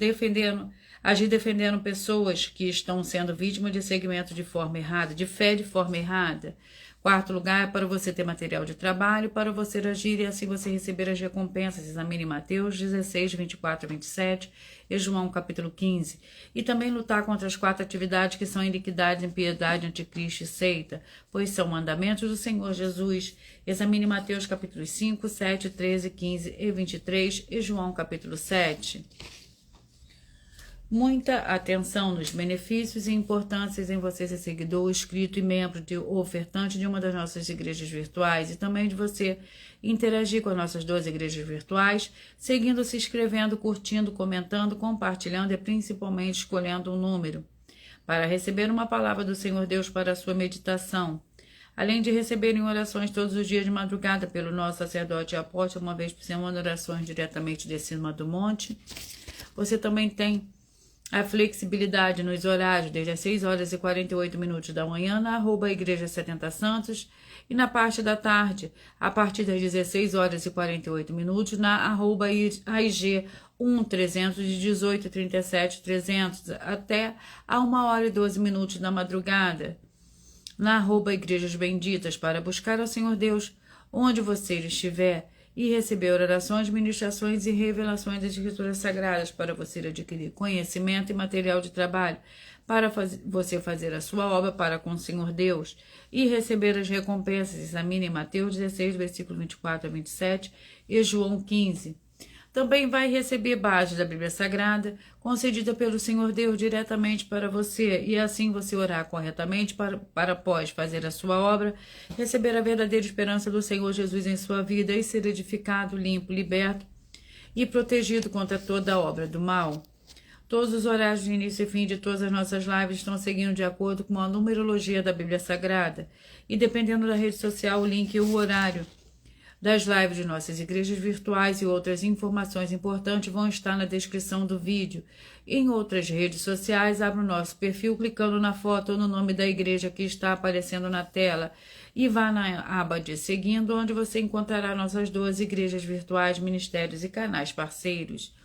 Speaker 1: defendendo pessoas que estão sendo vítimas de segmento de forma errada, de fé de forma errada. Quarto lugar, para você ter material de trabalho, para você agir e assim você receber as recompensas. Examine Mateus 16, 24 a 27 e João capítulo 15. E também lutar contra as 4 atividades que são iniquidade, impiedade, anticristo e seita, pois são mandamentos do Senhor Jesus. Examine Mateus capítulos 5, 7, 13, 15 e 23 e João capítulo 7. Muita atenção nos benefícios e importâncias em você ser seguidor, inscrito e membro ou ofertante de uma das nossas igrejas virtuais e também de você interagir com as nossas 2 igrejas virtuais, seguindo, se inscrevendo, curtindo, comentando, compartilhando e principalmente escolhendo um número para receber uma palavra do Senhor Deus para a sua meditação. Além de receberem orações todos os dias de madrugada pelo nosso sacerdote e apóstolo, uma vez por semana, orações diretamente de cima do monte, você também tem a flexibilidade nos horários, desde as 6 horas e 48 minutos da manhã, na @Igreja 70 Santos, e na parte da tarde, a partir das 16 horas e 48 minutos, na @AIG 300, de 18 37 300, até a 1 hora e 12 minutos da madrugada, na @Igrejas Benditas, para buscar ao Senhor Deus onde você estiver, e receber orações, ministrações e revelações das Escrituras Sagradas para você adquirir conhecimento e material de trabalho, para você fazer a sua obra para com o Senhor Deus e receber as recompensas. Examine Mateus 16, versículo 24 a 27 e João 15. Também vai receber base da Bíblia Sagrada, concedida pelo Senhor Deus diretamente para você, e assim você orar corretamente para após fazer a sua obra, receber a verdadeira esperança do Senhor Jesus em sua vida e ser edificado, limpo, liberto e protegido contra toda a obra do mal. Todos os horários de início e fim de todas as nossas lives estão seguindo de acordo com a numerologia da Bíblia Sagrada, e dependendo da rede social, o link e o horário das lives de nossas igrejas virtuais e outras informações importantes vão estar na descrição do vídeo. Em outras redes sociais, abra o nosso perfil clicando na foto ou no nome da igreja que está aparecendo na tela e vá na aba de Seguindo, onde você encontrará nossas 2 igrejas virtuais, ministérios e canais parceiros.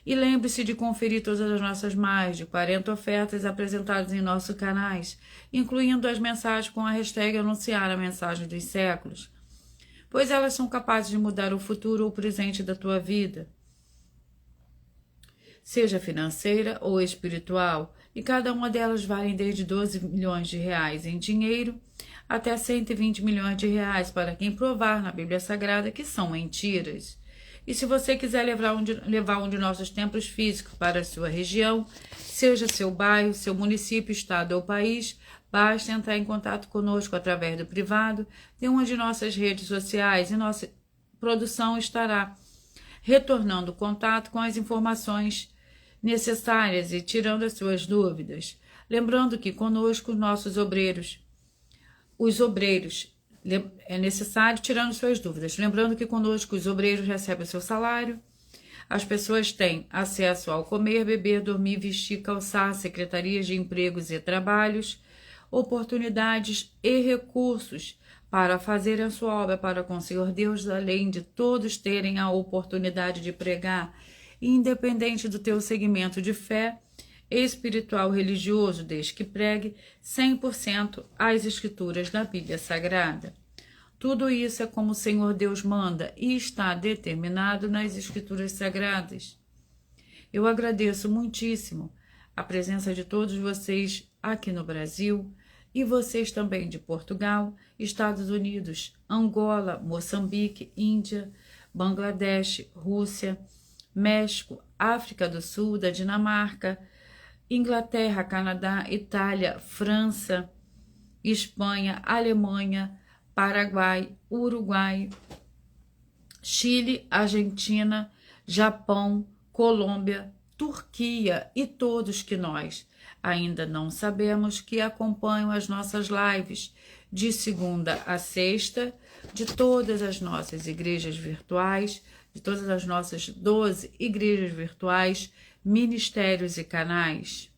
Speaker 1: E lembre-se de conferir todas as nossas mais de 40 ofertas apresentadas em nossos canais, incluindo as mensagens com a hashtag Anunciar a Mensagem dos Séculos, pois elas são capazes de mudar o futuro ou o presente da tua vida, seja financeira ou espiritual, e cada uma delas vale desde 12 milhões de reais em dinheiro até 120 milhões de reais para quem provar na Bíblia Sagrada que são mentiras. E se você quiser levar um de nossos templos físicos para a sua região, seja seu bairro, seu município, estado ou país, basta entrar em contato conosco através do privado de uma de nossas redes sociais e nossa produção estará retornando o contato com as informações necessárias e tirando as suas dúvidas. Lembrando que conosco os obreiros, é necessário tirando suas dúvidas. Lembrando que conosco os obreiros recebem o seu salário, as pessoas têm acesso ao comer, beber, dormir, vestir, calçar, secretarias de empregos e trabalhos, oportunidades e recursos para fazerem a sua obra para com o Senhor Deus, além de todos terem a oportunidade de pregar, independente do teu segmento de fé, espiritual, religioso, desde que pregue 100% as escrituras da Bíblia Sagrada. Tudo isso é como o Senhor Deus manda e está determinado nas escrituras sagradas. Eu agradeço muitíssimo a presença de todos vocês aqui no Brasil e vocês também de Portugal, Estados Unidos, Angola, Moçambique, Índia, Bangladesh, Rússia, México, África do Sul, da Dinamarca, Inglaterra, Canadá, Itália, França, Espanha, Alemanha, Paraguai, Uruguai, Chile, Argentina, Japão, Colômbia, Turquia e todos que nós ainda não sabemos que acompanham as nossas lives de segunda a sexta, de todas as nossas igrejas virtuais, de todas as nossas 12 igrejas virtuais, ministérios e canais.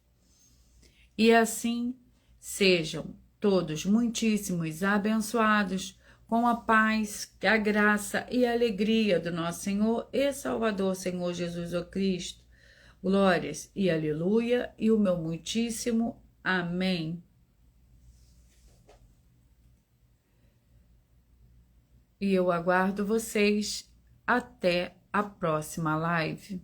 Speaker 1: E assim sejam todos muitíssimos abençoados com a paz, a graça e a alegria do nosso Senhor e Salvador, Senhor Jesus o Cristo. Glórias e aleluia e o meu muitíssimo amém. E eu aguardo vocês até a próxima live.